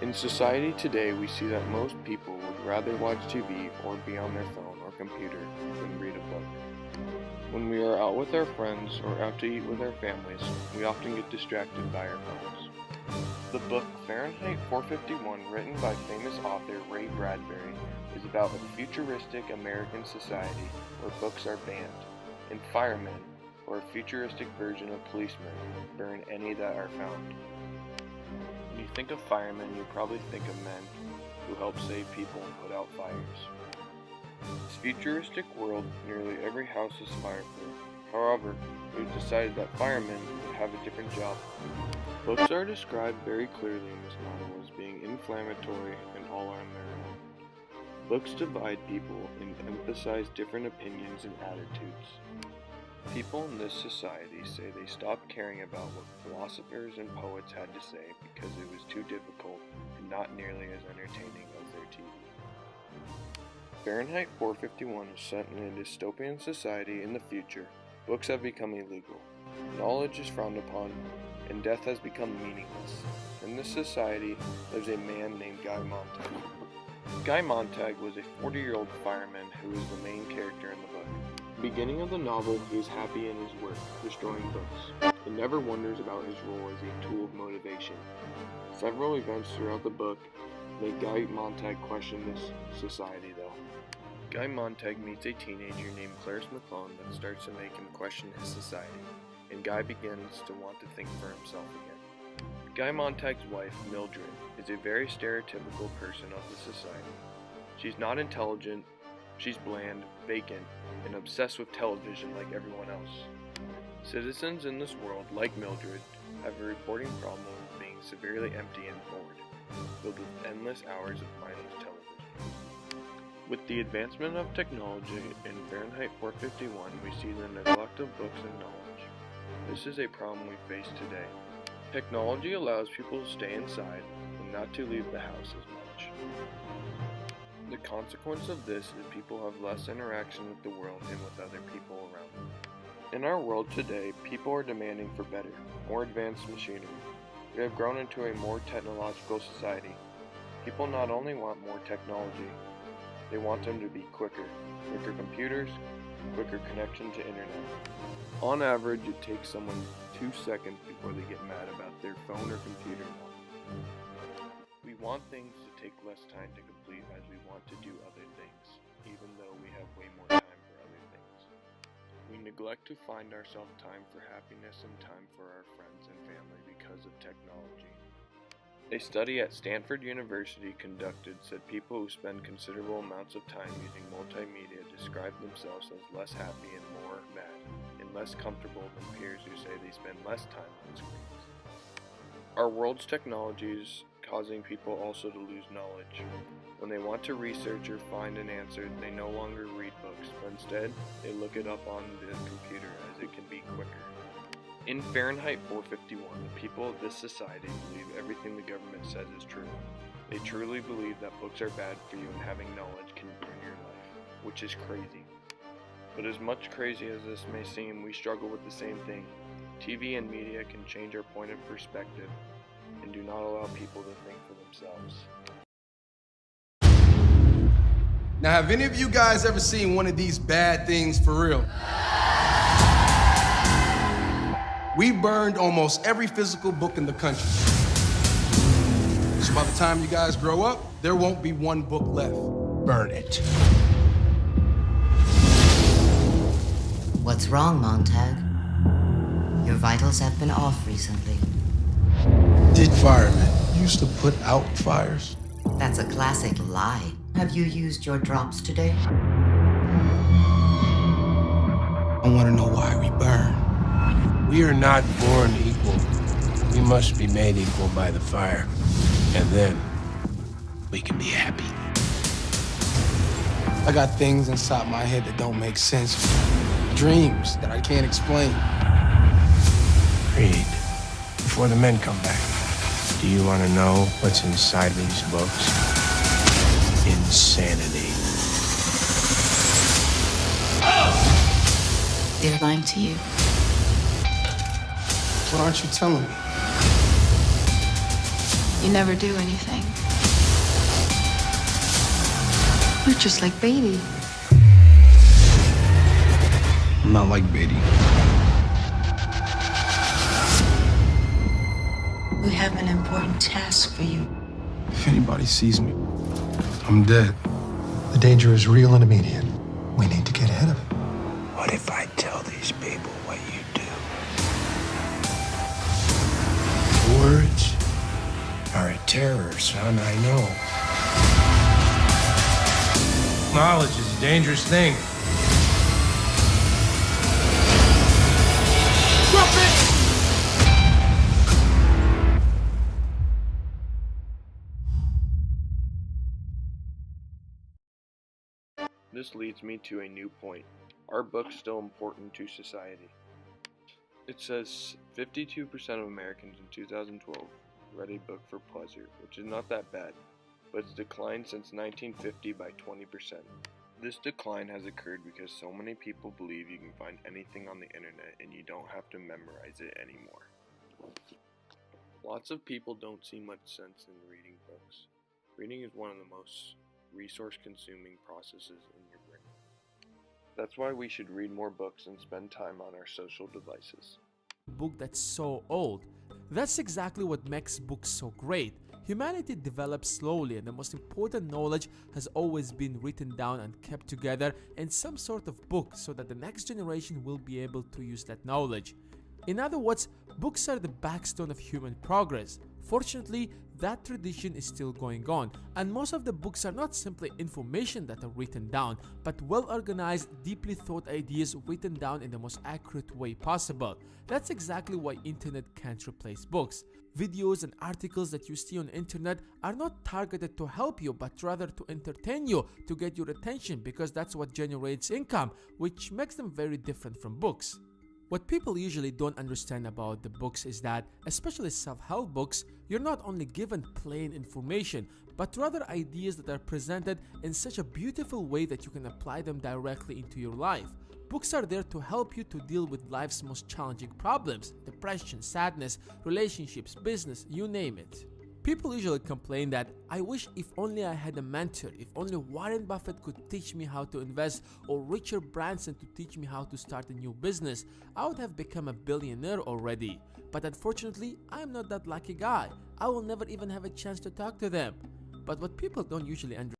In society today, we see that most people would rather watch TV or be on their phone or computer than read a book. When we are out with our friends or out to eat with our families, we often get distracted by our phones. The book Fahrenheit 451, written by famous author Ray Bradbury, is about a futuristic American society where books are banned, and firemen, or a futuristic version of policemen, burn any that are found. When you think of firemen, you probably think of men who help save people and put out fires. In this futuristic world, nearly every house is fireproof. However, it was decided that firemen would have a different job. Books are described very clearly in this novel as being inflammatory and all on their own. Books divide people and emphasize different opinions and attitudes. People in this society say they stopped caring about what philosophers and poets had to say because it was too difficult and not nearly as entertaining as their TV. Fahrenheit 451 is set in a dystopian society in the future. Books have become illegal, knowledge is frowned upon, and death has become meaningless. In this society lives a man named Guy Montag. Guy Montag was a 40-year-old fireman who is the main character in the book. At the beginning of the novel, he is happy in his work, destroying books, and never wonders about his role as a tool of motivation. Several events throughout the book make Guy Montag question this society, though. Guy Montag meets a teenager named Clarice McClone that starts to make him question his society, and Guy begins to want to think for himself again. Guy Montag's wife, Mildred, is a very stereotypical person of the society. She's not intelligent, she's bland, vacant, and obsessed with television like everyone else. Citizens in this world, like Mildred, have a reporting problem of being severely empty and bored, filled with endless hours of mindless television. With the advancement of technology in Fahrenheit 451, we see the neglect of books and knowledge. This is a problem we face today. Technology allows people to stay inside and not to leave the house as much. The consequence of this is people have less interaction with the world and with other people around them. In our world today, people are demanding for better, more advanced machinery. We have grown into a more technological society. People not only want more technology, they want them to be quicker computers, quicker connection to internet. On average, it takes someone 2 seconds before they get mad about their phone or computer now. We want things to take less time to complete as we want to do other things, even though we have way more time for other things. We neglect to find ourselves time for happiness and time for our friends and family because of technology. A study at Stanford University conducted said people who spend considerable amounts of time using multimedia describe themselves as less happy and more mad, and less comfortable than peers who say they spend less time on screens. Our world's technology is causing people also to lose knowledge. When they want to research or find an answer, they no longer read books, but instead, they look it up on the computer as it can be quicker. In Fahrenheit 451, the people of this society believe everything the government says is true. They truly believe that books are bad for you and having knowledge can ruin your life, which is crazy. But as much crazy as this may seem, we struggle with the same thing. TV and media can change our point of perspective and do not allow people to think for themselves. Now, have any of you guys ever seen one of these bad things for real? We burned almost every physical book in the country. So by the time you guys grow up, there won't be one book left. Burn it. What's wrong, Montag? Your vitals have been off recently. Did firemen used to put out fires? That's a classic lie. Have you used your drops today? I want to know why we burn. We are not born equal. We must be made equal by the fire. And then we can be happy. I got things inside my head that don't make sense. Dreams that I can't explain. Read. Before the men come back. Do you want to know what's inside these books? Insanity. They're lying to you. What aren't you telling me? You never do anything. You're just like Beatty. I'm not like Beatty. We have an important task for you. If anybody sees me, I'm dead. The danger is real and immediate. We need to get ahead of it. What if I tell these people what you do? Words are a terror, son, I know. Knowledge is a dangerous thing. This leads me to a new point. Are books still important to society? It says 52% of Americans in 2012 read a book for pleasure, which is not that bad, but it's declined since 1950 by 20%. This decline has occurred because so many people believe you can find anything on the internet and you don't have to memorize it anymore. Lots of people don't see much sense in reading books. Reading is one of the most resource-consuming processes in your brain. That's why we should read more books and spend time on our social devices. Book that's so old. That's exactly what makes books so great. Humanity develops slowly, and the most important knowledge has always been written down and kept together in some sort of book so that the next generation will be able to use that knowledge. In other words, books are the backbone of human progress. Fortunately, that tradition is still going on, and most of the books are not simply information that are written down, but well-organized, deeply thought ideas written down in the most accurate way possible. That's exactly why internet can't replace books. Videos and articles that you see on internet are not targeted to help you, but rather to entertain you, to get your attention, because that's what generates income, which makes them very different from books. What people usually don't understand about the books is that, especially self-help books, you're not only given plain information, but rather ideas that are presented in such a beautiful way that you can apply them directly into your life. Books are there to help you to deal with life's most challenging problems: depression, sadness, relationships, business, you name it. People usually complain that, I wish if only I had a mentor, if only Warren Buffett could teach me how to invest, or Richard Branson to teach me how to start a new business, I would have become a billionaire already. But unfortunately, I am not that lucky guy. I will never even have a chance to talk to them. But what people don't usually understand